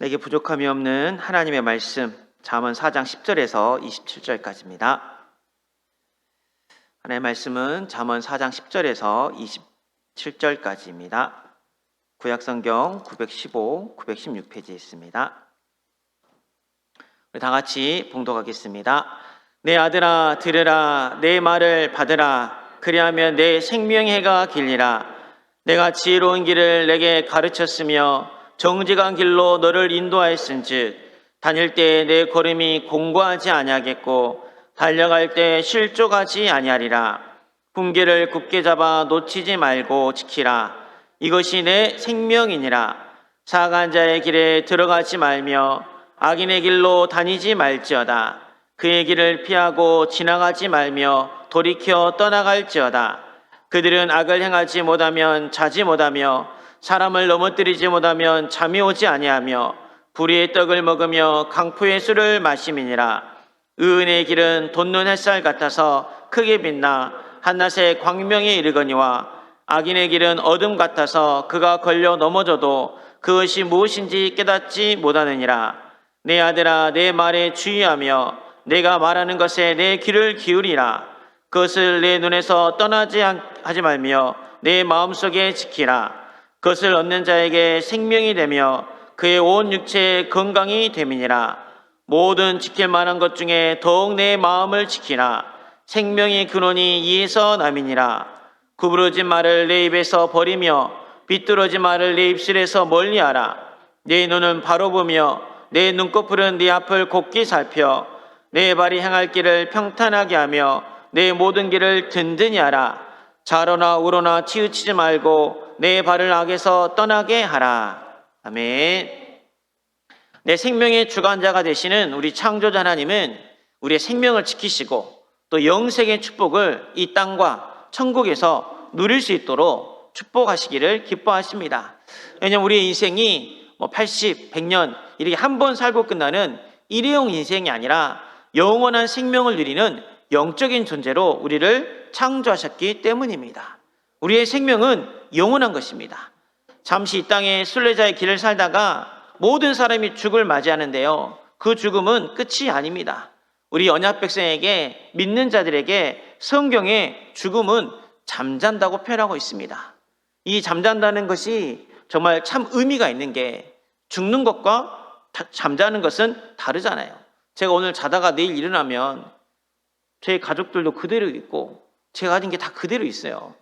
내게 부족함이 없는 하나님의 말씀, 잠언 4장 10절에서 27절까지입니다. 하나님의 말씀은 잠언 4장 10절에서 27절까지입니다. 구약성경 915, 916페이지에 있습니다. 우리 다 같이 봉독하겠습니다. 내 아들아 들으라, 내 말을 받으라. 그리하면 내 생명의 해가 길리라. 내가 지혜로운 길을 내게 가르쳤으며 정직한 길로 너를 인도하였은즉 다닐 때 내 걸음이 공고하지 아니하겠고 달려갈 때 실족하지 아니하리라. 훈계를 굳게 잡아 놓치지 말고 지키라. 이것이 내 생명이니라. 사악한 자의 길에 들어가지 말며 악인의 길로 다니지 말지어다. 그의 길을 피하고 지나가지 말며 돌이켜 떠나갈지어다. 그들은 악을 행하지 못하면 자지 못하며 사람을 넘어뜨리지 못하면 잠이 오지 아니하며 불의의 떡을 먹으며 강포의 술을 마심이니라. 의인의 길은 돋는 햇살 같아서 크게 빛나 한낮에 광명에 이르거니와 악인의 길은 어둠 같아서 그가 걸려 넘어져도 그것이 무엇인지 깨닫지 못하느니라. 내 아들아 내 말에 주의하며 내가 말하는 것에 내 귀를 기울이라. 그것을 내 눈에서 떠나지 하지 말며 내 마음속에 지키라. 그것을 얻는 자에게 생명이 되며 그의 온 육체에 건강이 됨이니라. 모든 지킬 만한 것 중에 더욱 내 마음을 지키라. 생명의 근원이 이에서 남이니라. 구부러진 말을 내 입에서 버리며 비뚤어진 말을 내 입술에서 멀리하라. 내 눈은 바로 보며 내 눈꺼풀은 네 앞을 곱게 살펴 내 발이 행할 길을 평탄하게 하며 내 모든 길을 든든히 하라. 좌로나 우로나 치우치지 말고 내 발을 악에서 떠나게 하라. 아멘. 내 생명의 주관자가 되시는 우리 창조자 하나님은 우리의 생명을 지키시고 또 영생의 축복을 이 땅과 천국에서 누릴 수 있도록 축복하시기를 기뻐하십니다. 왜냐하면 우리의 인생이 80, 100년 이렇게 한 번 살고 끝나는 일회용 인생이 아니라 영원한 생명을 누리는 영적인 존재로 우리를 창조하셨기 때문입니다. 우리의 생명은 영원한 것입니다. 잠시 이 땅에 순례자의 길을 살다가 모든 사람이 죽을 맞이하는데요, 그 죽음은 끝이 아닙니다. 우리 언약 백성에게, 믿는 자들에게 성경의 죽음은 잠잔다고 표현하고 있습니다. 이 잠잔다는 것이 정말 참 의미가 있는 게, 죽는 것과 잠자는 것은 다르잖아요. 제가 오늘 자다가 내일 일어나면 제 가족들도 그대로 있고 제가 가진 게 다 그대로 있어요.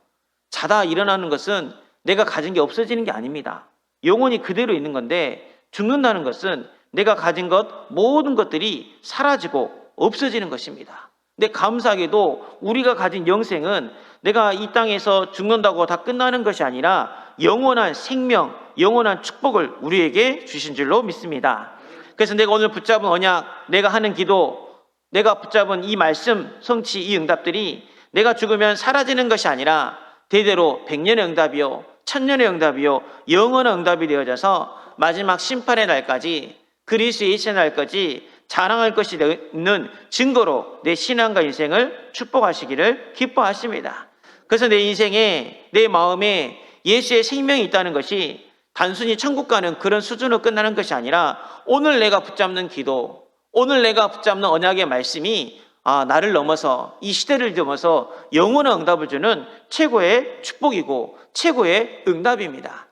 자다 일어나는 것은 내가 가진 게 없어지는 게 아닙니다. 영원히 그대로 있는 건데, 죽는다는 것은 내가 가진 것 모든 것들이 사라지고 없어지는 것입니다. 근데 감사하게도 우리가 가진 영생은 내가 이 땅에서 죽는다고 다 끝나는 것이 아니라 영원한 생명, 영원한 축복을 우리에게 주신 줄로 믿습니다. 그래서 내가 오늘 붙잡은 언약, 내가 하는 기도, 내가 붙잡은 이 말씀, 성취, 이 응답들이 내가 죽으면 사라지는 것이 아니라 대대로 100년의 응답이요, 1000년의 응답이요, 영원한 응답이 되어져서 마지막 심판의 날까지, 그리스도의 예수의 날까지 자랑할 것이 있는 증거로 내 신앙과 인생을 축복하시기를 기뻐하십니다. 그래서 내 인생에, 내 마음에 예수의 생명이 있다는 것이 단순히 천국 가는 그런 수준으로 끝나는 것이 아니라 오늘 내가 붙잡는 기도, 오늘 내가 붙잡는 언약의 말씀이 나를 넘어서, 이 시대를 넘어서 영원한 응답을 주는 최고의 축복이고 최고의 응답입니다.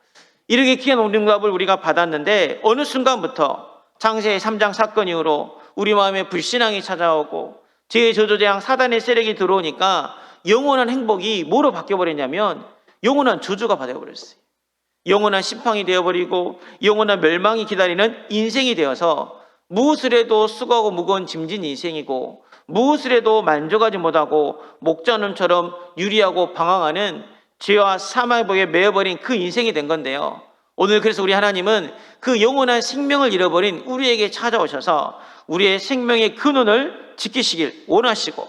이렇게 귀한 응답을 우리가 받았는데 어느 순간부터 창세기 3장 사건 이후로 우리 마음에 불신앙이 찾아오고 죄의 저주대항 사단의 세력이 들어오니까 영원한 행복이 뭐로 바뀌어버렸냐면 영원한 저주가 받아버렸어요. 영원한 심판이 되어버리고 영원한 멸망이 기다리는 인생이 되어서 무엇을 해도 수고하고 무거운 짐진 인생이고 무엇을 해도 만족하지 못하고 목자놈처럼 유리하고 방황하는 죄와 사망의 복에 매여버린 그 인생이 된 건데요, 오늘 그래서 우리 하나님은 그 영원한 생명을 잃어버린 우리에게 찾아오셔서 우리의 생명의 근원을 지키시길 원하시고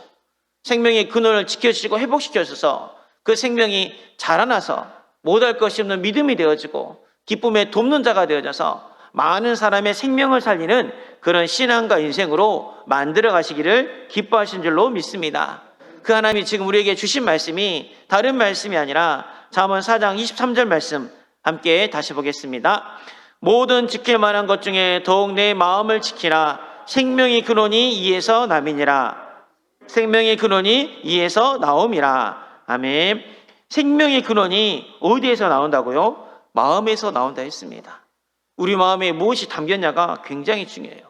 생명의 근원을 지켜주시고 회복시켜주셔서 그 생명이 자라나서 못할 것이 없는 믿음이 되어지고 기쁨의 돕는 자가 되어져서 많은 사람의 생명을 살리는 그런 신앙과 인생으로 만들어 가시기를 기뻐하신 줄로 믿습니다. 그 하나님이 지금 우리에게 주신 말씀이 다른 말씀이 아니라 잠언 4장 23절 말씀 함께 다시 보겠습니다. 모든 지킬 만한 것 중에 더욱 내 마음을 지키라. 생명의 근원이 이에서 남이니라. 생명의 근원이 이에서 나옴이라. 아멘. 생명의 근원이 어디에서 나온다고요? 마음에서 나온다 했습니다. 우리 마음에 무엇이 담겼냐가 굉장히 중요해요.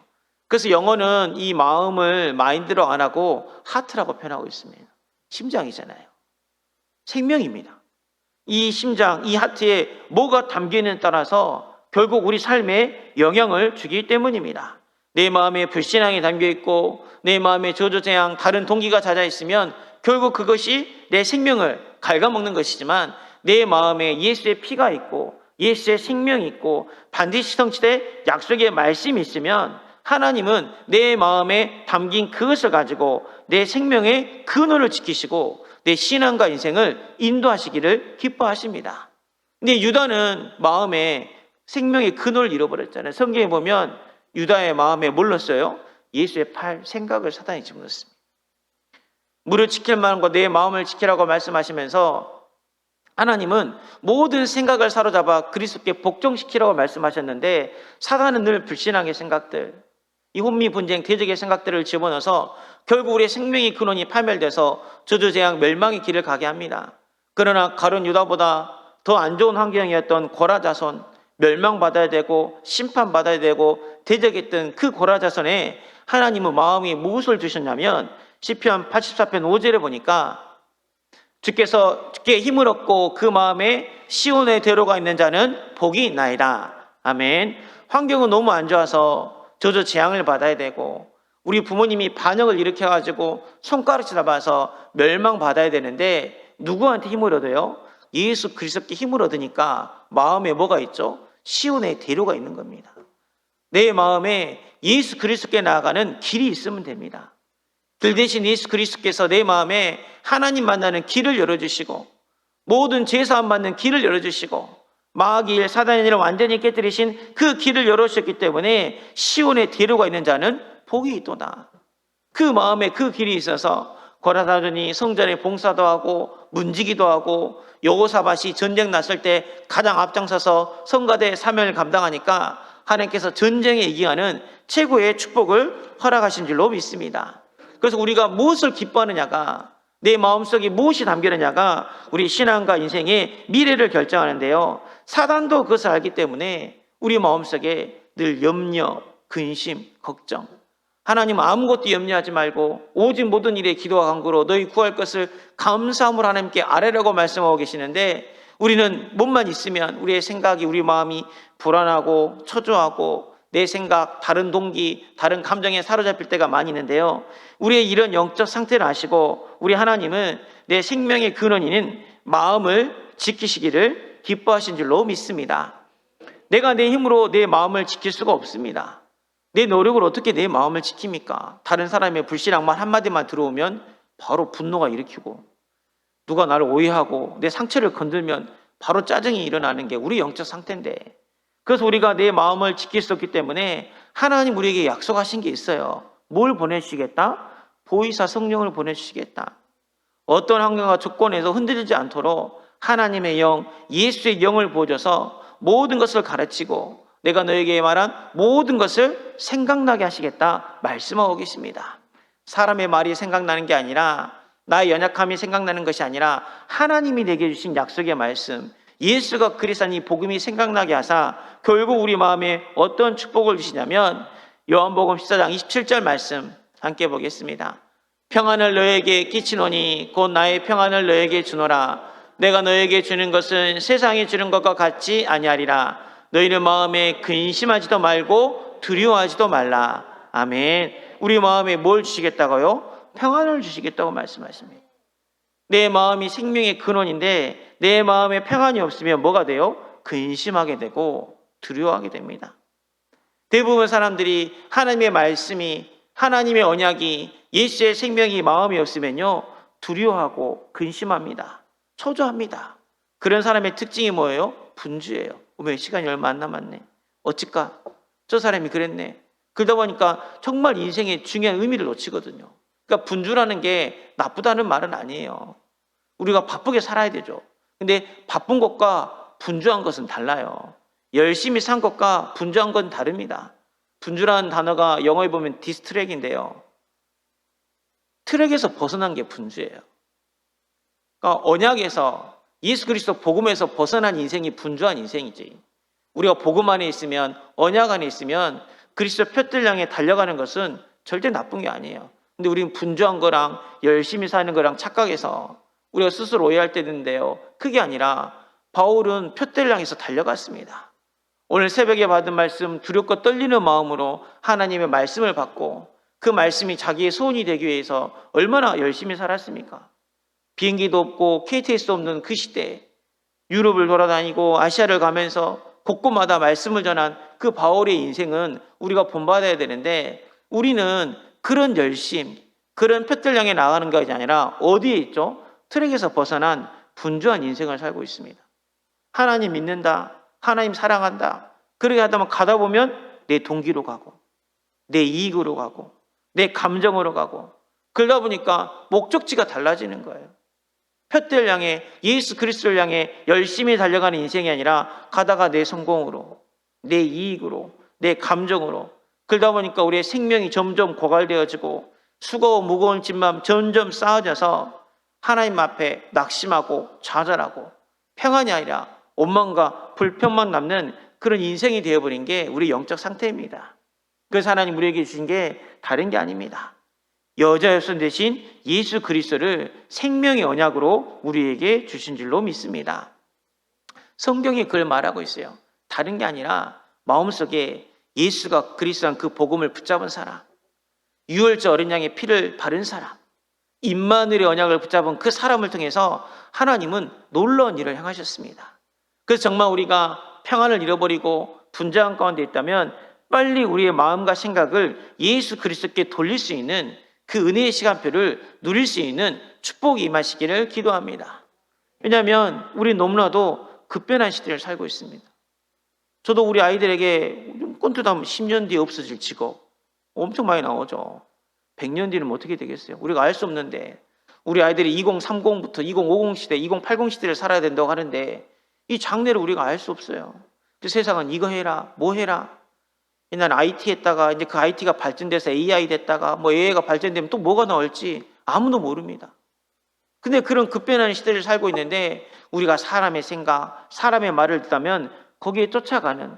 그래서 영어는 이 마음을 마인드로 안 하고 하트라고 표현하고 있습니다. 심장이잖아요. 생명입니다. 이 심장, 이 하트에 뭐가 담기는에 따라서 결국 우리 삶에 영향을 주기 때문입니다. 내 마음에 불신앙이 담겨있고 내 마음에 저조재앙, 다른 동기가 잦아 있으면 결국 그것이 내 생명을 갉아먹는 것이지만, 내 마음에 예수의 피가 있고 예수의 생명이 있고 반드시 성취될 약속의 말씀이 있으면 하나님은 내 마음에 담긴 그것을 가지고 내 생명의 근원을 지키시고 내 신앙과 인생을 인도하시기를 기뻐하십니다. 근데 유다는 마음에 생명의 근원을 잃어버렸잖아요. 성경에 보면 유다의 마음에 뭘 넣었어요? 예수의 팔, 생각을 사단이 집어넣었습니다. 무릇 지킬 만한 것, 내 마음을 지키라고 말씀하시면서 하나님은 모든 생각을 사로잡아 그리스도께 복종시키라고 말씀하셨는데, 사단은 늘 불신앙의 생각들, 이 혼미, 분쟁, 대적의 생각들을 집어넣어서 결국 우리의 생명의 근원이 파멸돼서 저주재앙, 멸망의 길을 가게 합니다. 그러나 가룟 유다보다 더 안 좋은 환경이었던 고라 자손, 멸망받아야 되고 심판받아야 되고 대적했던 그 고라 자손에 하나님은 마음이 무엇을 주셨냐면, 시편 84편 5절에 보니까 주께서 주께 힘을 얻고 그 마음에 시온의 대로가 있는 자는 복이 있나이다. 아멘. 환경은 너무 안 좋아서 저저 재앙을 받아야 되고 우리 부모님이 반역을 일으켜가지고 손가락 잡아서 멸망받아야 되는데 누구한테 힘을 얻어요? 예수 그리스도께 힘을 얻으니까 마음에 뭐가 있죠? 시온의 대로가 있는 겁니다. 내 마음에 예수 그리스도께 나아가는 길이 있으면 됩니다. 길 대신 예수 그리스도께서 내 마음에 하나님 만나는 길을 열어주시고 모든 죄사함 받는 길을 열어주시고 마귀의 일, 사단의 일을 완전히 깨뜨리신 그 길을 열어주셨기 때문에 시온의 대로가 있는 자는 복이 있도다. 그 마음에 그 길이 있어서 고라사전이 성전에 봉사도 하고 문지기도 하고 여호사밧이 전쟁 났을 때 가장 앞장서서 성가대 사명을 감당하니까 하나님께서 전쟁에 이기하는 최고의 축복을 허락하신 줄로 믿습니다. 그래서 우리가 무엇을 기뻐하느냐가, 내 마음속에 무엇이 담기느냐가 우리 신앙과 인생의 미래를 결정하는데요, 사단도 그것을 알기 때문에 우리 마음속에 늘 염려, 근심, 걱정, 하나님 아무것도 염려하지 말고 오직 모든 일에 기도와 간구로 너희 구할 것을 감사함으로 하나님께 아뢰라고 말씀하고 계시는데, 우리는 몸만 있으면 우리의 생각이, 우리 마음이 불안하고 초조하고 내 생각, 다른 동기, 다른 감정에 사로잡힐 때가 많이 있는데요, 우리의 이런 영적 상태를 아시고 우리 하나님은 내 생명의 근원인 마음을 지키시기를 기뻐하신 줄로 믿습니다. 내가 내 힘으로 내 마음을 지킬 수가 없습니다. 내 노력으로 어떻게 내 마음을 지킵니까? 다른 사람의 불신앙 말 한마디만 들어오면 바로 분노가 일으키고, 누가 나를 오해하고 내 상처를 건들면 바로 짜증이 일어나는 게 우리 영적 상태인데, 그래서 우리가 내 마음을 지킬 수 없기 때문에 하나님 우리에게 약속하신 게 있어요. 뭘 보내주시겠다? 보이사 성령을 보내주시겠다. 어떤 환경과 조건에서 흔들리지 않도록 하나님의 영, 예수의 영을 보여줘서 모든 것을 가르치고 내가 너에게 말한 모든 것을 생각나게 하시겠다 말씀하고 계십니다. 사람의 말이 생각나는 게 아니라, 나의 연약함이 생각나는 것이 아니라 하나님이 내게 주신 약속의 말씀, 예수가 그리스도인 이 복음이 생각나게 하사 결국 우리 마음에 어떤 축복을 주시냐면, 요한복음 14장 27절 말씀 함께 보겠습니다. 평안을 너에게 끼치노니 곧 나의 평안을 너에게 주노라. 내가 너에게 주는 것은 세상이 주는 것과 같지 아니하리라. 너희는 마음에 근심하지도 말고 두려워하지도 말라. 아멘. 우리 마음에 뭘 주시겠다고요? 평안을 주시겠다고 말씀하십니다. 내 마음이 생명의 근원인데 내 마음에 평안이 없으면 뭐가 돼요? 근심하게 되고 두려워하게 됩니다. 대부분 사람들이 하나님의 말씀이, 하나님의 언약이, 예수의 생명이 마음이 없으면요 두려워하고 근심합니다. 초조합니다. 그런 사람의 특징이 뭐예요? 분주예요. 왜 시간이 얼마 안 남았네. 어찌까? 저 사람이 그랬네. 그러다 보니까 정말 인생의 중요한 의미를 놓치거든요. 그러니까 분주라는 게 나쁘다는 말은 아니에요. 우리가 바쁘게 살아야 되죠. 근데 바쁜 것과 분주한 것은 달라요. 열심히 산 것과 분주한 건 다릅니다. 분주라는 단어가 영어에 보면 디스트랙인데요. 트랙에서 벗어난 게 분주예요. 그러니까 언약에서 예수 그리스도 복음에서 벗어난 인생이 분주한 인생이지. 우리가 복음 안에 있으면, 언약 안에 있으면 그리스도 표들 향해 달려가는 것은 절대 나쁜 게 아니에요. 근데 우리는 분주한 거랑 열심히 사는 거랑 착각해서 우리가 스스로 오해할 때 있는데요. 그게 아니라 바울은 표대를 향해서 달려갔습니다. 오늘 새벽에 받은 말씀, 두렵고 떨리는 마음으로 하나님의 말씀을 받고 그 말씀이 자기의 소원이 되기 위해서 얼마나 열심히 살았습니까? 비행기도 없고 KTX도 없는 그 시대에 유럽을 돌아다니고 아시아를 가면서 곳곳마다 말씀을 전한 그 바울의 인생은 우리가 본받아야 되는데, 우리는 그런 열심, 그런 표들 향해 나가는 것이 아니라 어디에 있죠? 트랙에서 벗어난 분주한 인생을 살고 있습니다. 하나님 믿는다, 하나님 사랑한다, 그렇게 하다 보면 가다 보면 내 동기로 가고 내 이익으로 가고 내 감정으로 가고, 그러다 보니까 목적지가 달라지는 거예요. 표대를 향해, 예수 그리스도를 향해 열심히 달려가는 인생이 아니라 가다가 내 성공으로, 내 이익으로, 내 감정으로, 그러다 보니까 우리의 생명이 점점 고갈되어지고 수고와 무거운 짐만 점점 쌓아져서 하나님 앞에 낙심하고 좌절하고 평안이 아니라 원망과 불평만 남는 그런 인생이 되어버린 게 우리 영적 상태입니다. 그래서 하나님 우리에게 주신 게 다른 게 아닙니다. 여자 여손 대신 예수 그리스도를 생명의 언약으로 우리에게 주신 줄로 믿습니다. 성경이 그걸 말하고 있어요. 다른 게 아니라 마음속에 예수가 그리스도한 그 복음을 붙잡은 사람, 유월절 어린 양의 피를 바른 사람, 임마누엘의 언약을 붙잡은 그 사람을 통해서 하나님은 놀라운 일을 행하셨습니다. 그래서 정말 우리가 평안을 잃어버리고 분주한 가운데 있다면 빨리 우리의 마음과 생각을 예수 그리스도께 돌릴 수 있는 그 은혜의 시간표를 누릴 수 있는 축복이 임하시기를 기도합니다. 왜냐하면 우리 너무나도 급변한 시대를 살고 있습니다. 저도 우리 아이들에게 꼰투다면 10년 뒤에 없어질 직업 엄청 많이 나오죠. 100년 뒤는 어떻게 되겠어요? 우리가 알 수 없는데, 우리 아이들이 2030부터 2050 시대, 2080 시대를 살아야 된다고 하는데 이 장래를 우리가 알 수 없어요. 세상은 이거 해라, 뭐 해라. 옛날 IT 했다가 이제 그 IT가 발전돼서 AI 됐다가 뭐 AI가 발전되면 또 뭐가 나올지 아무도 모릅니다. 근데 그런 급변하는 시대를 살고 있는데 우리가 사람의 생각, 사람의 말을 듣다면 거기에 쫓아가는,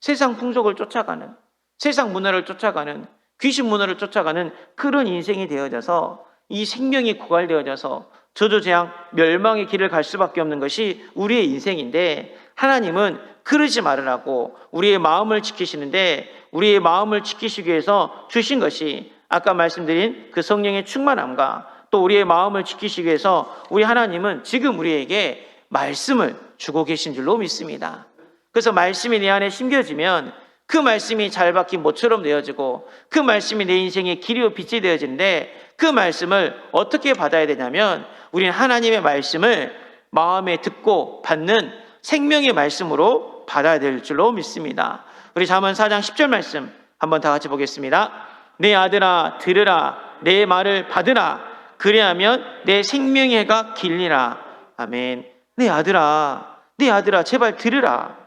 세상 풍속을 쫓아가는, 세상 문화를 쫓아가는, 귀신 문화를 쫓아가는 그런 인생이 되어져서 이 생명이 고갈되어져서 저조재앙, 멸망의 길을 갈 수밖에 없는 것이 우리의 인생인데, 하나님은 그러지 말으라고 우리의 마음을 지키시는데, 우리의 마음을 지키시기 위해서 주신 것이 아까 말씀드린 그 성령의 충만함과 또 우리의 마음을 지키시기 위해서 우리 하나님은 지금 우리에게 말씀을 주고 계신 줄로 믿습니다. 그래서 말씀이 내 안에 심겨지면 그 말씀이 잘 박힌 못처럼 되어지고 그 말씀이 내 인생의 길이요 빛이 되어지는데, 그 말씀을 어떻게 받아야 되냐면 우리는 하나님의 말씀을 마음에 듣고 받는 생명의 말씀으로 받아야 될 줄로 믿습니다. 우리 잠언 4장 10절 말씀 한번 다 같이 보겠습니다. 내 아들아 들으라, 내 말을 받으라, 그리하면 내 생명의 해가 길리라. 아멘. 내 아들아, 내 아들아 제발 들으라,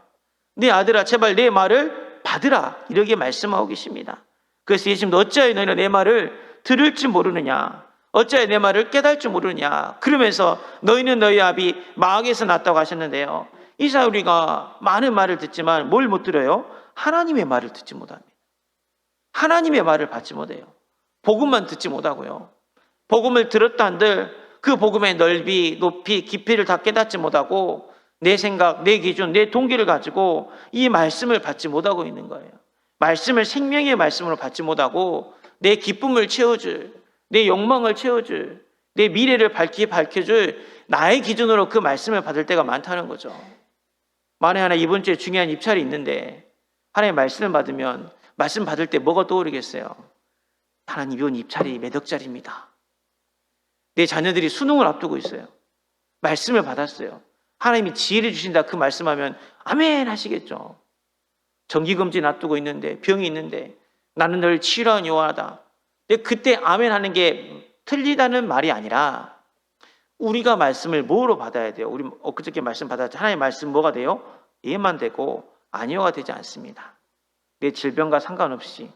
내 아들아 제발 내 말을 받으라, 이렇게 말씀하고 계십니다. 그래서 예수님도 어찌하여 너희는 내 말을 들을 줄 모르느냐, 어찌하여 내 말을 깨달을 줄 모르느냐, 그러면서 너희는 너희 아비 마귀에서 났다고 하셨는데요, 이사 우리가 많은 말을 듣지만 뭘 못 들어요? 하나님의 말을 듣지 못합니다. 하나님의 말을 받지 못해요. 복음만 듣지 못하고요, 복음을 들었다 한들 그 복음의 넓이, 높이, 깊이를 다 깨닫지 못하고 내 생각, 내 기준, 내 동기를 가지고 이 말씀을 받지 못하고 있는 거예요. 말씀을 생명의 말씀으로 받지 못하고 내 기쁨을 채워줄, 내 욕망을 채워줄, 내 미래를 밝혀줄 나의 기준으로 그 말씀을 받을 때가 많다는 거죠. 만에 하나 이번 주에 중요한 입찰이 있는데 하나님의 말씀을 받으면 말씀 받을 때 뭐가 떠오르겠어요? 하나님, 이번 입찰이 몇 억짜리입니다. 내 자녀들이 수능을 앞두고 있어요. 말씀을 받았어요. 하나님이 지혜를 주신다 그 말씀하면 아멘 하시겠죠. 정기검진 앞두고 있는데, 병이 있는데 나는 널 치유하는 여호와다. 근데 그때 아멘 하는 게 틀리다는 말이 아니라 우리가 말씀을 뭐로 받아야 돼요? 우리 엊그저께 말씀 받았죠. 하나님의 말씀 뭐가 돼요? 예만 되고 아니요가 되지 않습니다. 내 질병과 상관없이,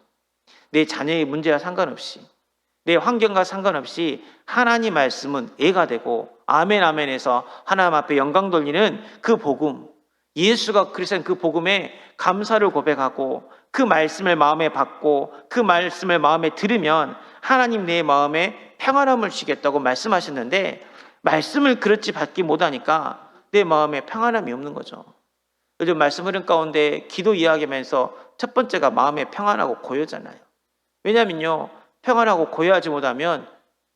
내 자녀의 문제와 상관없이, 내 환경과 상관없이 하나님 말씀은 예가 되고 아멘 아멘해서 하나님 앞에 영광 돌리는 그 복음, 예수가 그리스도인 그 복음에 감사를 고백하고 그 말씀을 마음에 받고 그 말씀을 마음에 들으면 하나님 내 마음에 평안함을 주겠다고 말씀하셨는데, 말씀을 그렇지 받기 못하니까 내 마음에 평안함이 없는 거죠. 요즘 말씀 흐름 가운데 기도 이야기하면서 첫 번째가 마음에 평안하고 고요잖아요. 왜냐면요, 평안하고 고요하지 못하면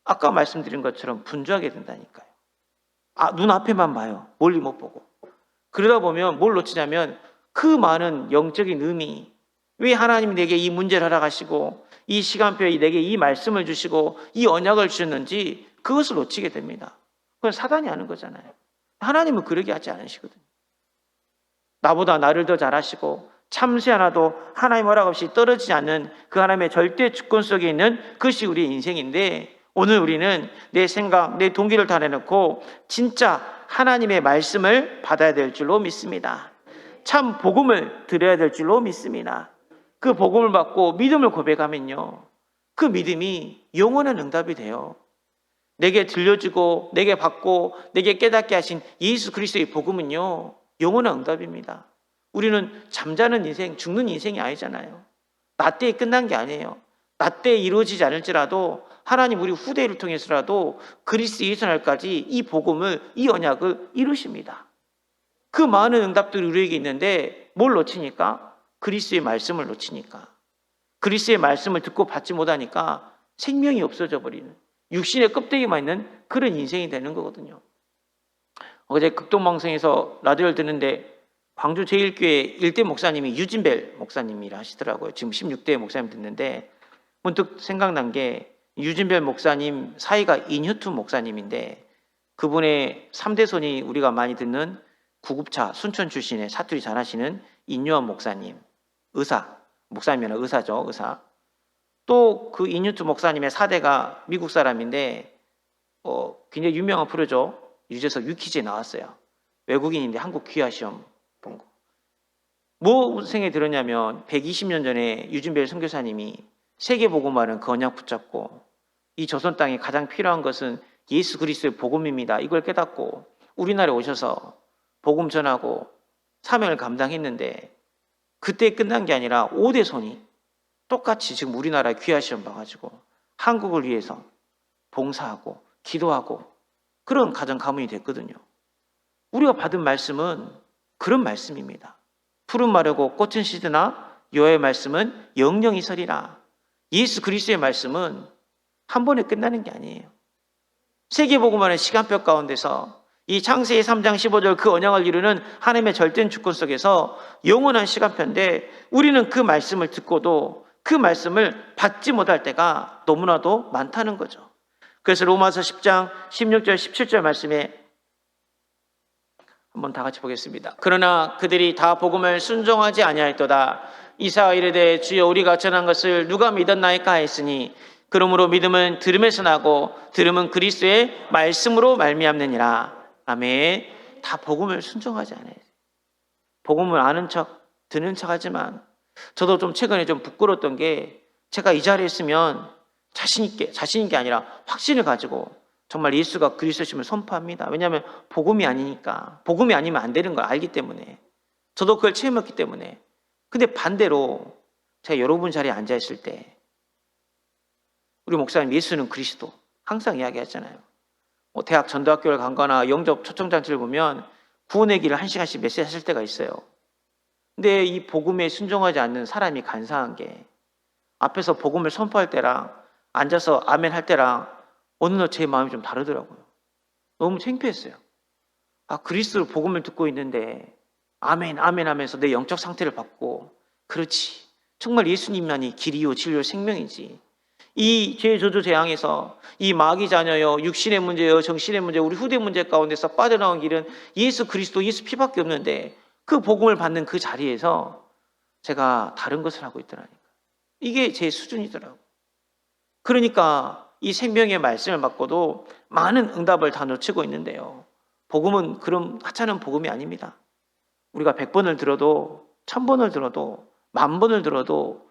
아까 말씀드린 것처럼 분주하게 된다니까요. 눈앞에만 봐요. 멀리 못 보고. 그러다 보면 뭘 놓치냐면 그 많은 영적인 의미, 왜 하나님이 내게 이 문제를 허락하시고 이 시간표에 내게 이 말씀을 주시고 이 언약을 주셨는지 그것을 놓치게 됩니다. 그건 사단이 하는 거잖아요. 하나님은 그러게 하지 않으시거든요. 나보다 나를 더 잘하시고 참새 하나도 하나님 허락 없이 떨어지지 않는 그 하나님의 절대 주권 속에 있는 그것이 우리의 인생인데, 오늘 우리는 내 생각, 내 동기를 다 내놓고 진짜 하나님의 말씀을 받아야 될 줄로 믿습니다. 참 복음을 드려야 될 줄로 믿습니다. 그 복음을 받고 믿음을 고백하면요, 그 믿음이 영원한 응답이 돼요. 내게 들려주고 내게 받고 내게 깨닫게 하신 예수 그리스도의 복음은요, 영원한 응답입니다. 우리는 잠자는 인생, 죽는 인생이 아니잖아요. 나 때에 끝난 게 아니에요. 나 때에 이루어지지 않을지라도 하나님 우리 후대를 통해서라도 그리스도 예수 날까지 이 복음을, 이 언약을 이루십니다. 그 많은 응답들이 우리에게 있는데 뭘 놓치니까? 그리스도의 말씀을 놓치니까. 그리스도의 말씀을 듣고 받지 못하니까 생명이 없어져 버리는, 육신의 껍데기만 있는 그런 인생이 되는 거거든요. 어제 극동방송에서 라디오를 듣는데 광주 제1교회 1대 목사님이 유진벨 목사님이라 하시더라고요. 지금 16대 목사님 듣는데 문득 생각난 게, 유진벨 목사님 사이가 인휴투 목사님인데 그분의 3대 손이 우리가 많이 듣는 구급차 순천 출신의 사투리 잘하시는 인유한 목사님, 의사, 목사님이나 의사죠, 의사. 또 그 인휴투 목사님의 4대가 미국 사람인데 굉장히 유명한 프로죠. 유재석 유퀴즈에 나왔어요. 외국인인데 한국 귀화 시험 본 거. 뭐 생각이 들었냐면 120년 전에 유진벨 선교사님이 세계복음화는 그 언약 붙잡고 이 조선 땅에 가장 필요한 것은 예수 그리스도의 복음입니다. 이걸 깨닫고 우리나라에 오셔서 복음 전하고 사명을 감당했는데, 그때 끝난 게 아니라 5대 손이 똑같이 지금 우리나라에 귀화 시험 봐가지고 한국을 위해서 봉사하고 기도하고 그런 가정 가문이 됐거든요. 우리가 받은 말씀은 그런 말씀입니다. 푸른 마르고 꽃은 시드나 여호와의 말씀은 영영이 서리라. 예수 그리스도의 말씀은 한 번에 끝나는 게 아니에요. 세계복음화는 시간표 가운데서 이 창세기 3장 15절 그 언약을 이루는 하나님의 절대적 주권 속에서 영원한 시간표인데, 우리는 그 말씀을 듣고도 그 말씀을 받지 못할 때가 너무나도 많다는 거죠. 그래서 로마서 10장 16절 17절 말씀에 한번 다 같이 보겠습니다. 그러나 그들이 다 복음을 순종하지 아니하였도다. 이사야 이르되 주여 우리가 전한 것을 누가 믿었나이까 했으니, 그러므로 믿음은 들음에서 나고 들음은 그리스도의 말씀으로 말미암느니라. 아멘. 다 복음을 순종하지 않아요. 복음을 아는 척, 듣는 척 하지만, 저도 좀 최근에 좀 부끄러웠던 게, 제가 이 자리에 있으면 자신 있는 게 아니라 확신을 가지고 정말 예수가 그리스도심을 선포합니다. 왜냐하면 복음이 아니니까. 복음이 아니면 안 되는 걸 알기 때문에. 저도 그걸 체험했기 때문에. 근데 반대로 제가 여러분 자리에 앉아 있을 때 우리 목사님 예수는 그리스도 항상 이야기하잖아요. 대학 전도학교를 간 거나 영접 초청장치를 보면 구원의 길을 1시간씩 메시지 하실 때가 있어요. 근데 이 복음에 순종하지 않는 사람이 간사한 게, 앞에서 복음을 선포할 때랑 앉아서 아멘 할 때랑 어느 날 제 마음이 좀 다르더라고요. 너무 창피했어요. 그리스도 복음을 듣고 있는데 아멘 아멘 하면서 내 영적 상태를 받고, 그렇지, 정말 예수님만이 길이요 진리요 생명이지, 이 죄 저주 재앙에서 이 마귀 자녀요 육신의 문제요 정신의 문제 우리 후대 문제 가운데서 빠져나온 길은 예수 그리스도 예수 피밖에 없는데, 그 복음을 받는 그 자리에서 제가 다른 것을 하고 있더라니까. 이게 제 수준이더라고요. 그러니까 이 생명의 말씀을 받고도 많은 응답을 다 놓치고 있는데요, 복음은 그런 하찮은 복음이 아닙니다. 우리가 100번을 들어도 1000번을 들어도 10,000번을 들어도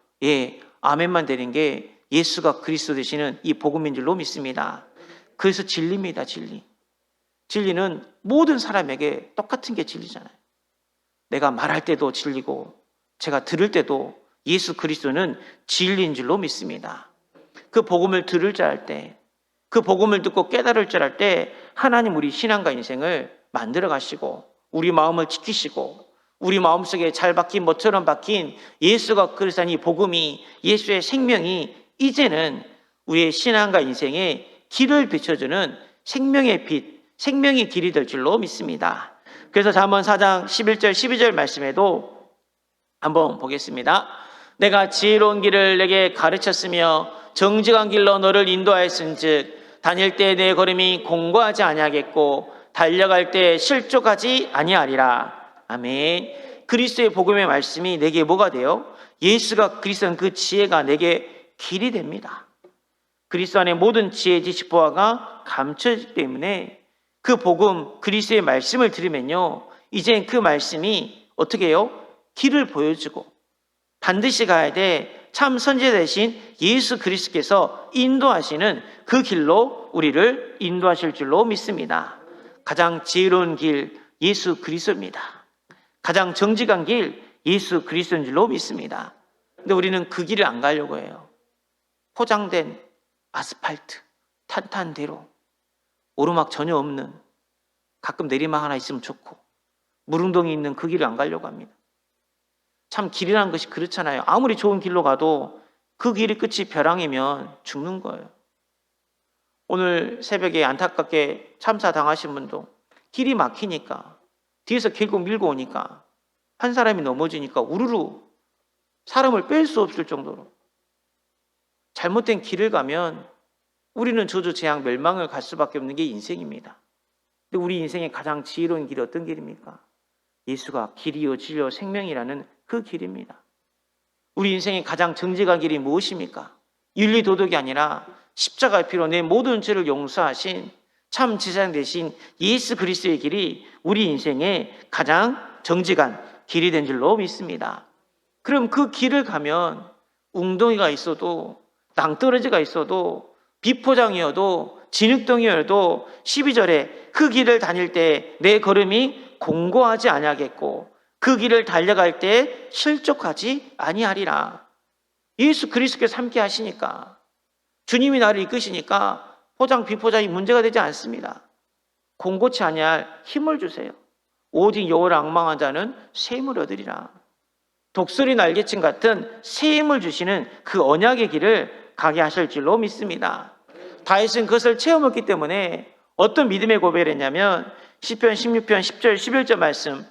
아멘만 되는 게 예수가 그리스도 되시는 이 복음인 줄로 믿습니다. 그래서 진리입니다. 진리는 모든 사람에게 똑같은 게 진리잖아요. 내가 말할 때도 진리고 제가 들을 때도 예수 그리스도는 진리인 줄로 믿습니다. 그 복음을 들을 줄 알 때, 그 복음을 듣고 깨달을 줄 알 때 하나님 우리 신앙과 인생을 만들어 가시고 우리 마음을 지키시고 우리 마음속에 잘 박힌 모처럼 박힌 예수가 그리스도인 이 복음이, 예수의 생명이 이제는 우리의 신앙과 인생에 길을 비춰주는 생명의 빛, 생명의 길이 될 줄로 믿습니다. 그래서 잠언 4장 11절 12절 말씀에도 한번 보겠습니다. 내가 지혜로운 길을 내게 가르쳤으며 정직한 길로 너를 인도하였은즉 다닐 때 내 걸음이 공고하지 아니하겠고 달려갈 때 실족하지 아니하리라. 아멘. 그리스도의 복음의 말씀이 내게 뭐가 돼요? 예수가 그리스도는 그 지혜가 내게 길이 됩니다. 그리스도 안에 모든 지혜, 지식, 보화가 감춰지기 때문에 그 복음, 그리스도의 말씀을 들으면요, 이제 그 말씀이 어떻게 해요? 길을 보여주고 반드시 가야 돼. 참 선지자 대신 예수 그리스도께서 인도하시는 그 길로 우리를 인도하실 줄로 믿습니다. 가장 지혜로운 길 예수 그리스도입니다. 가장 정직한 길 예수 그리스도인 줄로 믿습니다. 근데 우리는 그 길을 안 가려고 해요. 포장된 아스팔트, 탄탄대로, 오르막 전혀 없는, 가끔 내리막 하나 있으면 좋고 무릉덩이 있는 그 길을 안 가려고 합니다. 참 길이라는 것이 그렇잖아요. 아무리 좋은 길로 가도 그 길이 끝이 벼랑이면 죽는 거예요. 오늘 새벽에 안타깝게 참사 당하신 분도 길이 막히니까 뒤에서 결국 밀고 오니까 한 사람이 넘어지니까 우르르 사람을 뺄 수 없을 정도로 잘못된 길을 가면 우리는 저주 재앙 멸망을 갈 수밖에 없는 게 인생입니다. 근데 우리 인생의 가장 지혜로운 길이 어떤 길입니까? 예수가 길이요 진리요 생명이라는 그 길입니다. 우리 인생의 가장 정직한 길이 무엇입니까? 윤리 도덕이 아니라 십자가의 피로 내 모든 죄를 용서하신 참 제사장 되신 예수 그리스도의 길이 우리 인생의 가장 정직한 길이 된 줄로 믿습니다. 그럼 그 길을 가면 웅덩이가 있어도 낭떠러지가 있어도 비포장이어도 진흙덩이여도 12절에 그 길을 다닐 때 내 걸음이 공고하지 아니하겠고 그 길을 달려갈 때 실족하지 아니하리라. 예수 그리스도께서 함께 하시니까, 주님이 나를 이끄시니까 포장 비포장이 문제가 되지 않습니다. 공고치 아니할 힘을 주세요. 오직 여호와를 앙망한 자는 새 힘을 얻으리라. 독수리 날개침 같은 새 힘을 주시는 그 언약의 길을 가게 하실 줄로 믿습니다. 다윗은 그것을 체험했기 때문에 어떤 믿음의 고백을 했냐면 시편 16편 10절 11절 말씀,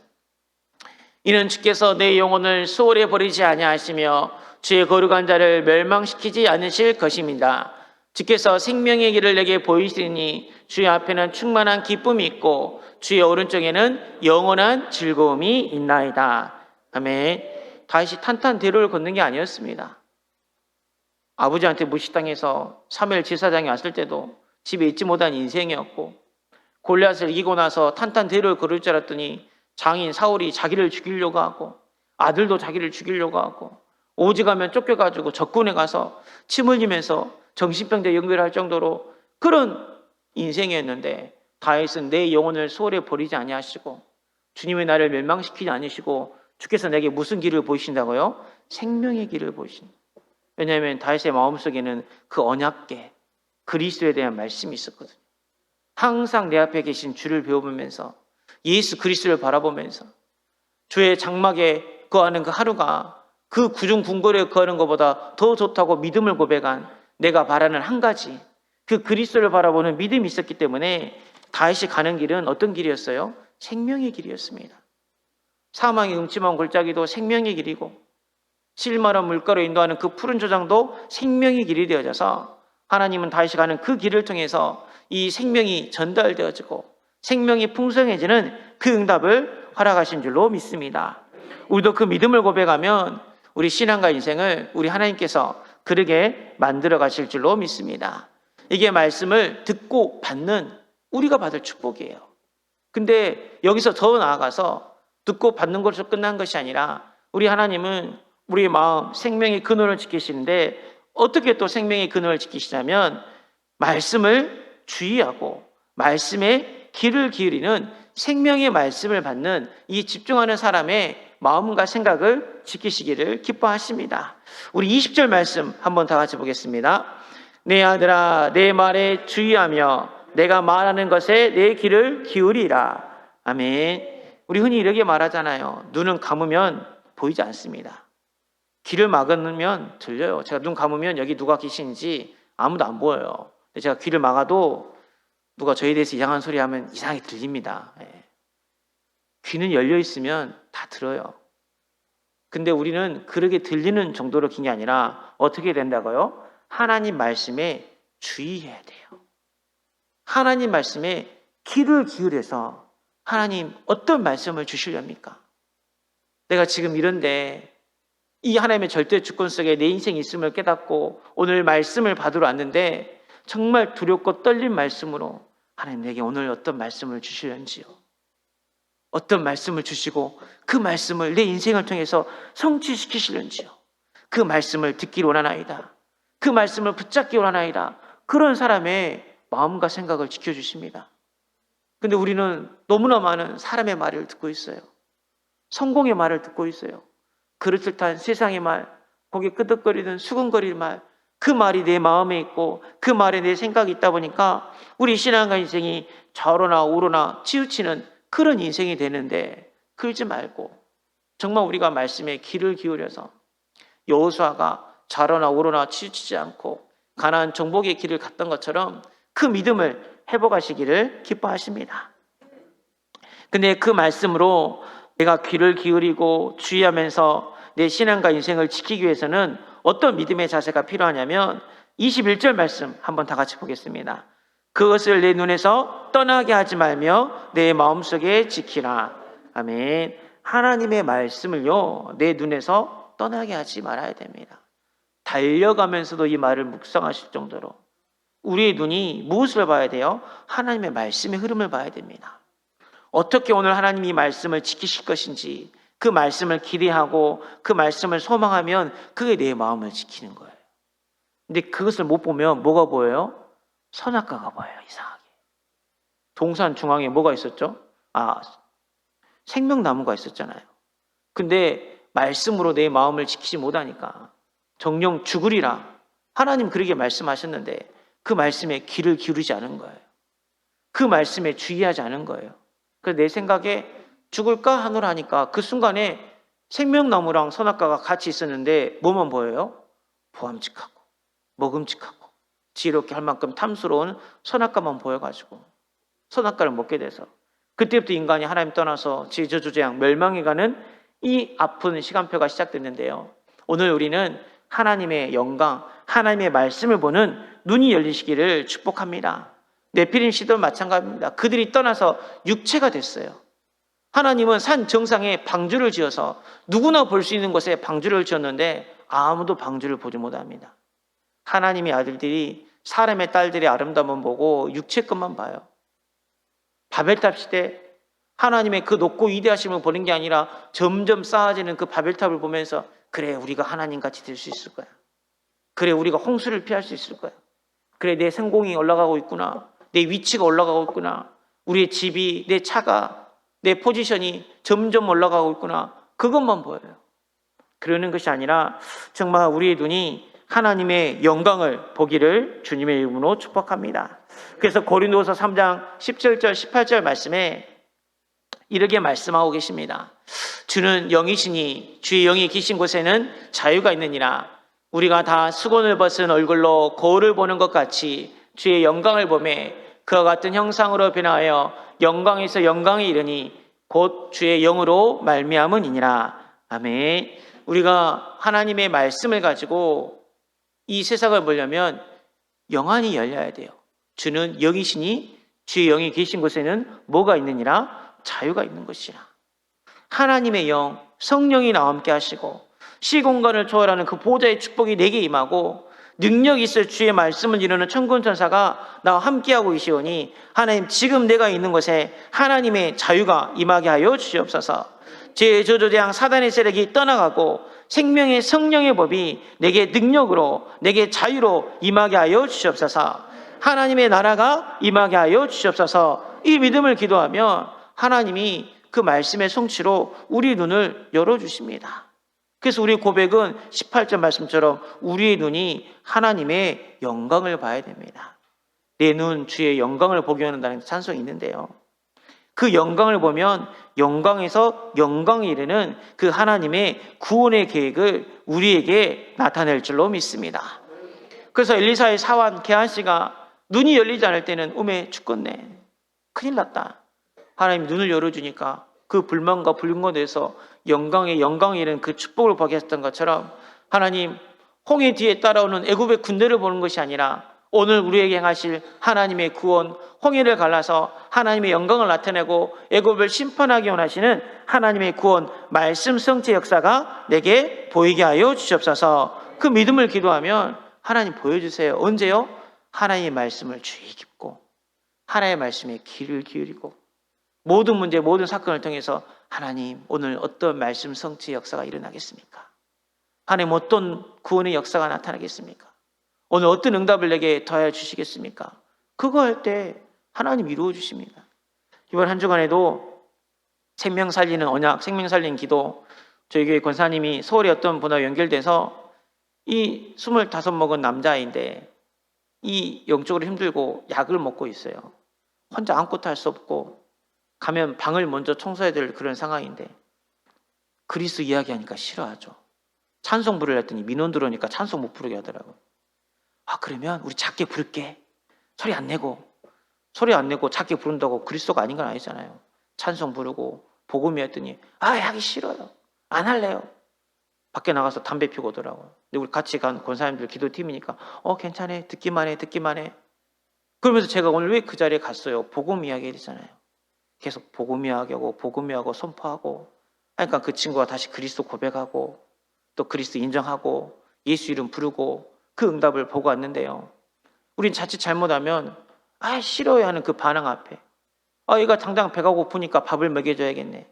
이는 주께서 내 영혼을 소홀히 버리지 아니하시며 주의 거룩한 자를 멸망시키지 않으실 것입니다. 주께서 생명의 길을 내게 보이시니 주의 앞에는 충만한 기쁨이 있고 주의 오른쪽에는 영원한 즐거움이 있나이다. 아멘. 다윗이 탄탄대로를 걷는 게 아니었습니다. 아버지한테 무시당해서 사무엘 제사장이 왔을 때도 집에 있지 못한 인생이었고, 골리앗을 이기고 나서 탄탄대로를 걸을 줄 알았더니 장인 사울이 자기를 죽이려고 하고 아들도 자기를 죽이려고 하고 오직하면 쫓겨가지고 적군에 가서 침 흘리면서 정신병자 연결할 정도로 그런 인생이었는데, 다윗은 내 영혼을 소홀히 버리지 아니하시고 주님의 나를 멸망시키지 않으시고 주께서 내게 무슨 길을 보이신다고요? 생명의 길을 보이신다. 왜냐하면 다윗의 마음속에는 그 언약궤 그리스도에 대한 말씀이 있었거든요. 항상 내 앞에 계신 주를 배워보면서 예수 그리스도를 바라보면서 주의 장막에 거하는 그 하루가 그 구중 궁궐에 거하는 것보다 더 좋다고 믿음을 고백한 내가 바라는 한 가지, 그 그리스도를 바라보는 믿음이 있었기 때문에 다윗이 가는 길은 어떤 길이었어요? 생명의 길이었습니다. 사망의 음침한 골짜기도 생명의 길이고 실마른 물가로 인도하는 그 푸른 조장도 생명의 길이 되어져서 하나님은 다윗이 가는 그 길을 통해서 이 생명이 전달되어지고 생명이 풍성해지는 그 응답을 허락하신 줄로 믿습니다. 우리도 그 믿음을 고백하면 우리 신앙과 인생을 우리 하나님께서 그러게 만들어 가실 줄로 믿습니다. 이게 말씀을 듣고 받는 우리가 받을 축복이에요. 근데 여기서 더 나아가서 듣고 받는 것으로 끝난 것이 아니라 우리 하나님은 우리의 마음, 생명의 근원을 지키시는데 어떻게 또 생명의 근원을 지키시냐면 말씀을 주의하고 말씀에 귀를 기울이는 생명의 말씀을 받는 이 집중하는 사람의 마음과 생각을 지키시기를 기뻐하십니다. 우리 20절 말씀 한번 다 같이 보겠습니다. 내 아들아 내 말에 주의하며 내가 말하는 것에 내 귀를 기울이라. 아멘. 우리 흔히 이렇게 말하잖아요. 눈은 감으면 보이지 않습니다. 귀를 막으면 들려요. 제가 눈 감으면 여기 누가 계신지 아무도 안 보여요. 근데 제가 귀를 막아도 누가 저에 대해서 이상한 소리 하면 이상하게 들립니다. 귀는 열려 있으면 다 들어요. 근데 우리는 그렇게 들리는 정도로 긴 게 아니라 어떻게 된다고요? 하나님 말씀에 주의해야 돼요. 하나님 말씀에 귀를 기울여서 하나님 어떤 말씀을 주시렵니까? 내가 지금 이런데 이 하나님의 절대 주권 속에 내 인생이 있음을 깨닫고 오늘 말씀을 받으러 왔는데 정말 두렵고 떨린 말씀으로 하나님 내게 오늘 어떤 말씀을 주시려는지요. 어떤 말씀을 주시고 그 말씀을 내 인생을 통해서 성취시키시려는지요. 그 말씀을 듣기를 원하나이다. 그 말씀을 붙잡기 원하나이다. 그런 사람의 마음과 생각을 지켜주십니다. 근데 우리는 너무나 많은 사람의 말을 듣고 있어요. 성공의 말을 듣고 있어요. 그럴듯한 세상의 말, 고개 끄덕거리는 수근거리는 말, 그 말이 내 마음에 있고 그 말에 내 생각이 있다 보니까 우리 신앙과 인생이 좌로나 우로나 치우치는 그런 인생이 되는데 그러지 말고 정말 우리가 말씀에 귀를 기울여서 여호수아가 좌로나 우로나 치우치지 않고 가나안 정복의 길을 갔던 것처럼 그 믿음을 회복하시기를 기뻐하십니다. 근데 그 말씀으로 내가 귀를 기울이고 주의하면서 내 신앙과 인생을 지키기 위해서는 어떤 믿음의 자세가 필요하냐면 21절 말씀 한번 다 같이 보겠습니다. 그것을 내 눈에서 떠나게 하지 말며 내 마음속에 지키라. 아멘. 하나님의 말씀을요 내 눈에서 떠나게 하지 말아야 됩니다. 달려가면서도 이 말을 묵상하실 정도로 우리의 눈이 무엇을 봐야 돼요? 하나님의 말씀의 흐름을 봐야 됩니다. 어떻게 오늘 하나님이 말씀을 지키실 것인지 그 말씀을 기대하고 그 말씀을 소망하면 그게 내 마음을 지키는 거예요. 근데 그것을 못 보면 뭐가 보여요? 선악과가 보여요. 이상하게. 동산 중앙에 뭐가 있었죠? 생명나무가 있었잖아요. 근데 말씀으로 내 마음을 지키지 못하니까 정령 죽으리라. 하나님 그렇게 말씀하셨는데 그 말씀에 귀를 기울이지 않은 거예요. 그 말씀에 주의하지 않은 거예요. 그래서 내 생각에 죽을까 하노라 하니까 그 순간에 생명나무랑 선악과가 같이 있었는데 뭐만 보여요? 보암직하고 먹음직하고 지혜롭게 할 만큼 탐스러운 선악과만 보여가지고 선악과를 먹게 돼서 그때부터 인간이 하나님 떠나서 지저주저양 멸망해가는 이 아픈 시간표가 시작됐는데요. 오늘 우리는 하나님의 영광, 하나님의 말씀을 보는 눈이 열리시기를 축복합니다. 네피림 시도 마찬가지입니다. 그들이 떠나서 육체가 됐어요. 하나님은 산 정상에 방주를 지어서 누구나 볼 수 있는 곳에 방주를 지었는데 아무도 방주를 보지 못합니다. 하나님의 아들들이 사람의 딸들의 아름다움만 보고 육체 것만 봐요. 바벨탑 시대 하나님의 그 높고 위대하심을 보는 게 아니라 점점 쌓아지는 그 바벨탑을 보면서 그래 우리가 하나님같이 될 수 있을 거야. 그래 우리가 홍수를 피할 수 있을 거야. 그래 내 성공이 올라가고 있구나. 내 위치가 올라가고 있구나. 우리의 집이, 내 차가, 내 포지션이 점점 올라가고 있구나. 그것만 보여요. 그러는 것이 아니라 정말 우리의 눈이 하나님의 영광을 보기를 주님의 이름으로 축복합니다. 그래서 고린도서 3장 17절 18절 말씀에 이렇게 말씀하고 계십니다. 주는 영이시니 주의 영이 계신 곳에는 자유가 있느니라. 우리가 다 수건을 벗은 얼굴로 거울을 보는 것 같이 주의 영광을 보매 그와 같은 형상으로 변화하여 영광에서 영광에 이르니 곧 주의 영으로 말미암으니라. 아멘. 우리가 하나님의 말씀을 가지고 이 세상을 보려면 영안이 열려야 돼요. 주는 영이시니 주의 영이 계신 곳에는 뭐가 있느니라? 자유가 있는 것이라. 하나님의 영, 성령이 나와 함께 하시고 시공간을 초월하는 그 보좌의 축복이 내게 임하고 능력이 있을 주의 말씀을 이루는 천군 천사가 나와 함께하고 계시오니 하나님 지금 내가 있는 곳에 하나님의 자유가 임하게 하여 주시옵소서. 제 저주대장 사단의 세력이 떠나가고 생명의 성령의 법이 내게 능력으로 내게 자유로 임하게 하여 주시옵소서. 하나님의 나라가 임하게 하여 주시옵소서. 이 믿음을 기도하면 하나님이 그 말씀의 성취로 우리 눈을 열어주십니다. 그래서 우리 고백은 18절 말씀처럼 우리의 눈이 하나님의 영광을 봐야 됩니다. 내 눈 주의 영광을 보게 한다는 찬송이 있는데요, 그 영광을 보면 영광에서 영광에 이르는 그 하나님의 구원의 계획을 우리에게 나타낼 줄로 믿습니다. 그래서 엘리사의 사환 게하시가 눈이 열리지 않을 때는 죽겠네, 큰일 났다. 하나님이 눈을 열어주니까 그 불만과 불건에서 영광에 이르는 그 축복을 보게 했던 것처럼, 하나님 홍해 뒤에 따라오는 애굽의 군대를 보는 것이 아니라 오늘 우리에게 행하실 하나님의 구원, 홍해를 갈라서 하나님의 영광을 나타내고 애굽을 심판하기 원하시는 하나님의 구원, 말씀 성취 역사가 내게 보이게 하여 주시옵소서. 그 믿음을 기도하면 하나님 보여주세요. 언제요? 하나님의 말씀을 주의 깊고 하나님의 말씀에 귀를 기울이고 모든 문제, 모든 사건을 통해서 하나님 오늘 어떤 말씀 성취의 역사가 일어나겠습니까? 하나님 어떤 구원의 역사가 나타나겠습니까? 오늘 어떤 응답을 내게 더하여 주시겠습니까? 그거 할 때 하나님 이루어 주십니다. 이번 한 주간에도 생명 살리는 언약, 생명 살리는 기도, 저희 교회 권사님이 서울에 어떤 분하고 연결돼서 이 25 먹은 남자인데 이 영적으로 힘들고 약을 먹고 있어요. 혼자 아무것도 할 수 없고 가면 방을 먼저 청소해야 될 그런 상황인데 그리스도 이야기하니까 싫어하죠. 찬송 부르려 했더니 민원 들어오니까 찬송 못 부르게 하더라고요. 그러면 우리 작게 부를게. 소리 안 내고 작게 부른다고 그리스도가 아닌 건 아니잖아요. 찬송 부르고 복음이 했더니 하기 싫어요. 안 할래요. 밖에 나가서 담배 피우고 오더라고요. 근데 우리 같이 간 권사님들 기도팀이니까 괜찮아, 듣기만 해. 그러면서 제가 오늘 왜 그 자리에 갔어요? 복음 이야기 되잖아요. 계속 복음 이야기하고 선포하고 그러니까 그 친구가 다시 그리스도 고백하고 또 그리스도 인정하고 예수 이름 부르고 그 응답을 보고 왔는데요, 우린 자칫 잘못하면 싫어요 하는 그 반응 앞에 얘가 당장 배가 고프니까 밥을 먹여줘야겠네,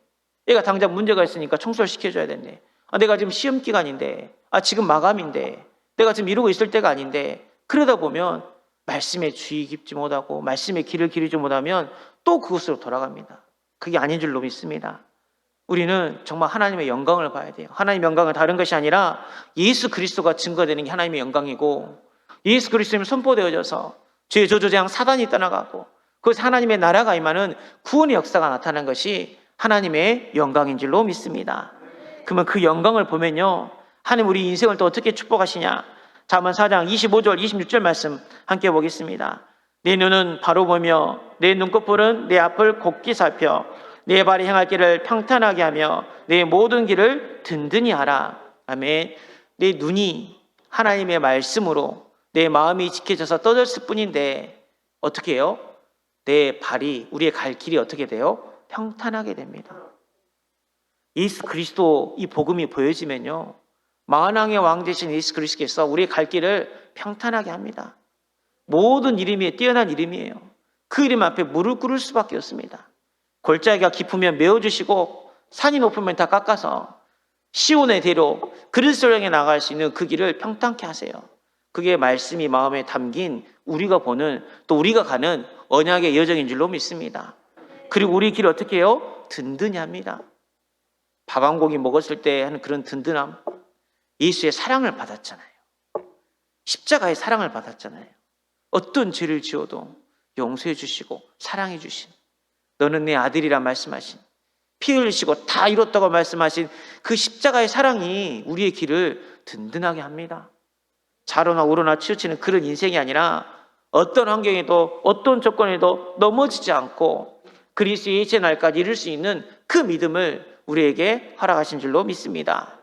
얘가 당장 문제가 있으니까 청소를 시켜줘야 되네, 내가 지금 시험 기간인데, 지금 마감인데, 내가 지금 이러고 있을 때가 아닌데, 그러다 보면 말씀에 주의 깊지 못하고 말씀에 귀를 기르지 못하면 또 그곳으로 돌아갑니다. 그게 아닌 줄로 믿습니다. 우리는 정말 하나님의 영광을 봐야 돼요. 하나님의 영광은 다른 것이 아니라 예수 그리스도가 증거되는 게 하나님의 영광이고, 예수 그리스도님이 선포되어져서 죄의 저주장 사단이 떠나가고 그것이 하나님의 나라가 임하는 구원의 역사가 나타나는 것이 하나님의 영광인 줄로 믿습니다. 그러면 그 영광을 보면요, 하나님 우리 인생을 또 어떻게 축복하시냐. 잠언 4장 25절 26절 말씀 함께 보겠습니다. 내 눈은 바로 보며 내 눈꺼풀은 내 앞을 곱게 살펴 내 발이 행할 길을 평탄하게 하며 내 모든 길을 든든히 하라. 아멘. 내 눈이 하나님의 말씀으로 내 마음이 지켜져서 떠졌을 뿐인데 어떻게 해요? 내 발이, 우리의 갈 길이 어떻게 돼요? 평탄하게 됩니다. 예수 그리스도 이 복음이 보여지면요, 만왕의 왕 되신 예수 그리스도께서 우리의 갈 길을 평탄하게 합니다. 모든 이름이 뛰어난 이름이에요. 그 이름 앞에 무릎 꿇을 수밖에 없습니다. 골짜기가 깊으면 메워주시고 산이 높으면 다 깎아서 시온의 대로 그리스도를 향해 나갈 수 있는 그 길을 평탄케 하세요. 그게 말씀이 마음에 담긴 우리가 보는, 또 우리가 가는 언약의 여정인 줄로 믿습니다. 그리고 우리 길을 어떻게 해요? 든든히 합니다. 밥 한 고기 먹었을 때 하는 그런 든든함, 예수의 사랑을 받았잖아요. 십자가의 사랑을 받았잖아요. 어떤 죄를 지어도 용서해 주시고 사랑해 주신, 너는 내 아들이라 말씀하신, 피 흘리시고 다 이뤘다고 말씀하신 그 십자가의 사랑이 우리의 길을 든든하게 합니다. 좌로나 우로나 치우치는 그런 인생이 아니라 어떤 환경에도 어떤 조건에도 넘어지지 않고 그리스도의 예체 날까지 이룰 수 있는 그 믿음을 우리에게 허락하신 줄로 믿습니다.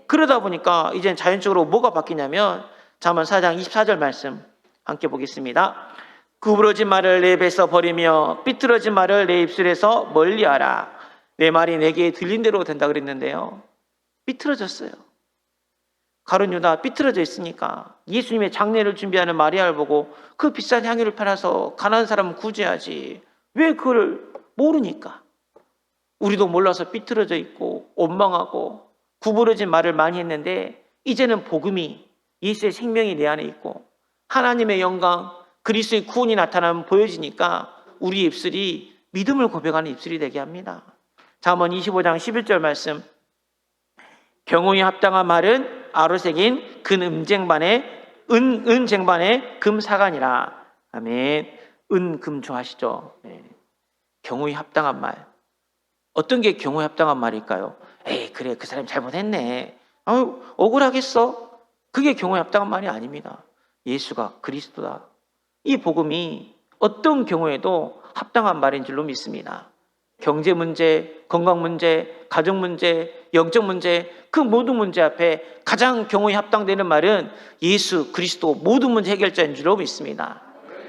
그러다 보니까 이제 자연적으로 뭐가 바뀌냐면 잠언 4장 24절 말씀 함께 보겠습니다. 구부러진 말을 내 입에서 버리며 삐뚤어진 말을 내 입술에서 멀리하라. 내 말이 내게 들린 대로 된다 그랬는데요, 삐뚤어졌어요. 가룟 유다 삐뚤어져 있으니까 예수님의 장례를 준비하는 마리아를 보고 그 비싼 향유를 팔아서 가난한 사람은 구제하지, 왜 그걸 모르니까. 우리도 몰라서 삐뚤어져 있고 원망하고 구부러진 말을 많이 했는데 이제는 복음이 예수의 생명이 내 안에 있고 하나님의 영광 그리스도의 구원이 나타나면 보여지니까 우리 입술이 믿음을 고백하는 입술이 되게 합니다. 잠언 25장 11절 말씀, 경우에 합당한 말은 아로새긴 은쟁반의 금사간이라. 아멘. 금 좋아하시죠? 네. 경우에 합당한 말. 어떤 게 경우에 합당한 말일까요? 에이, 그래, 그 사람이 잘못했네. 아유, 억울하겠어? 그게 경우에 합당한 말이 아닙니다. 예수가 그리스도다. 이 복음이 어떤 경우에도 합당한 말인 줄로 믿습니다. 경제 문제, 건강 문제, 가정 문제, 영적 문제, 그 모든 문제 앞에 가장 경우에 합당되는 말은 예수 그리스도 모든 문제 해결자인 줄로 믿습니다.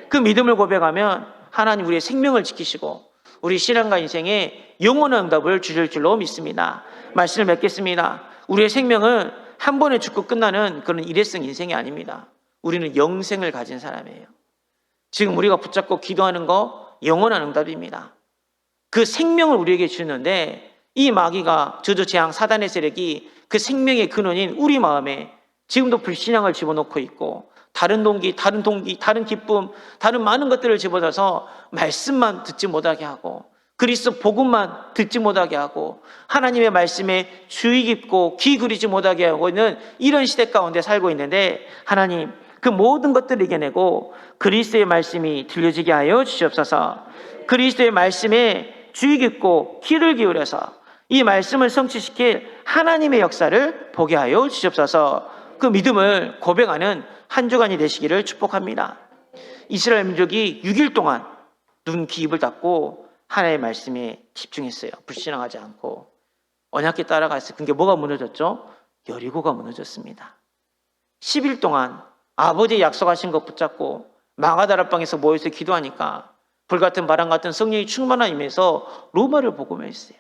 그 믿음을 고백하면 하나님 우리의 생명을 지키시고 우리 신앙과 인생에 영원한 응답을 주실 줄로 믿습니다. 말씀을 맺겠습니다. 우리의 생명은 한 번에 죽고 끝나는 그런 일회성 인생이 아닙니다. 우리는 영생을 가진 사람이에요. 지금 우리가 붙잡고 기도하는 거 영원한 응답입니다. 그 생명을 우리에게 주는데 이 마귀가 저주 재앙 사단의 세력이 그 생명의 근원인 우리 마음에 지금도 불신앙을 집어넣고 있고 다른 동기, 다른 기쁨, 다른 많은 것들을 집어넣어서 말씀만 듣지 못하게 하고 그리스도 복음만 듣지 못하게 하고 하나님의 말씀에 주의 깊고 귀 기울이지 못하게 하고 있는 이런 시대 가운데 살고 있는데 하나님 그 모든 것들을 이겨내고 그리스도의 말씀이 들려지게 하여 주시옵소서. 그리스도의 말씀에 주의 깊고 귀를 기울여서 이 말씀을 성취시킬 하나님의 역사를 보게 하여 주시옵소서. 그 믿음을 고백하는 한 주간이 되시기를 축복합니다. 이스라엘 민족이 6일 동안 눈, 귀, 입을 닫고 하나님의 말씀에 집중했어요. 불신앙하지 않고 언약궤 따라갔어요. 그게 뭐가 무너졌죠? 여리고가 무너졌습니다. 10일 동안 아버지의 약속하신 것 붙잡고 마가다락방에서 모여서 기도하니까 불같은 바람 같은 성령이 충만한 힘에서 로마를 복음했어요.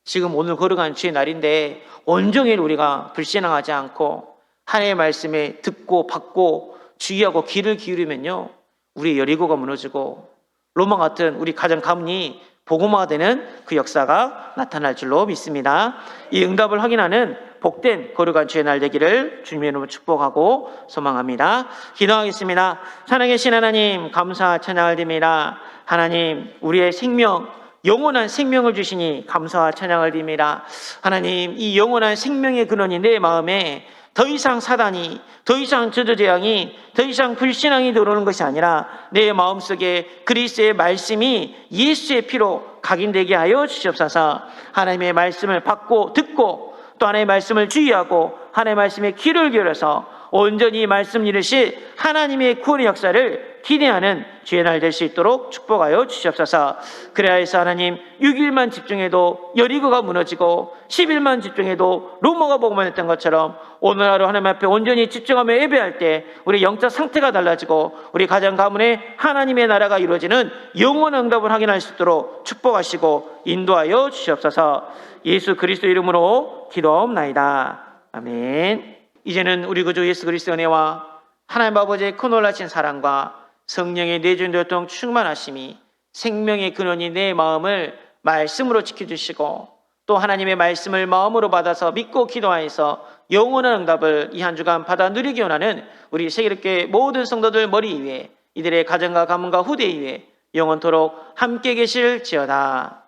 지금 오늘 걸어가는 주의 날인데 온종일 우리가 불신앙하지 않고 하나님의 말씀에 듣고 받고 주의하고 귀를 기울이면요 우리의 여리고가 무너지고 로마 같은 우리 가정 가문이 복음화가 되는 그 역사가 나타날 줄로 믿습니다. 이 응답을 확인하는 복된 거룩한 주의 날 되기를 주님의 이름으로 축복하고 소망합니다. 기도하겠습니다. 사랑하신 하나님 감사 찬양을 드립니다. 하나님 우리의 생명 영원한 생명을 주시니 감사와 찬양을 드립니다. 하나님 이 영원한 생명의 근원이 내 마음에 더 이상 사단이 더 이상 저주재앙이 더 이상 불신앙이 들어오는 것이 아니라 내 마음속에 그리스도의 말씀이 예수의 피로 각인되게 하여 주시옵소서. 하나님의 말씀을 받고 듣고 또 하나님의 말씀을 주의하고 하나님의 말씀에 귀를 기울여서 온전히 말씀 이루실 하나님의 구원의 역사를 기대하는 주의 날 될 수 있도록 축복하여 주시옵소서. 그래야 해서 하나님 6일만 집중해도 여리고가 무너지고 10일만 집중해도 로마가 복음만 했던 것처럼 오늘 하루 하나님 앞에 온전히 집중하며 예배할 때 우리 영적 상태가 달라지고 우리 가정 가문에 하나님의 나라가 이루어지는 영원한 응답을 확인할 수 있도록 축복하시고 인도하여 주시옵소서. 예수 그리스도 이름으로 기도하옵나이다. 아멘. 이제는 우리 구주 예수 그리스도의 은혜와 하나님 아버지의 큰 놀라신 사랑과 성령의 내주교통 충만하심이 생명의 근원이 내 마음을 말씀으로 지켜주시고 또 하나님의 말씀을 마음으로 받아서 믿고 기도하여서 영원한 응답을 이 한 주간 받아 누리기 원하는 우리 세계롭게 모든 성도들 머리 위에 이들의 가정과 가문과 후대 위에 영원토록 함께 계실지어다.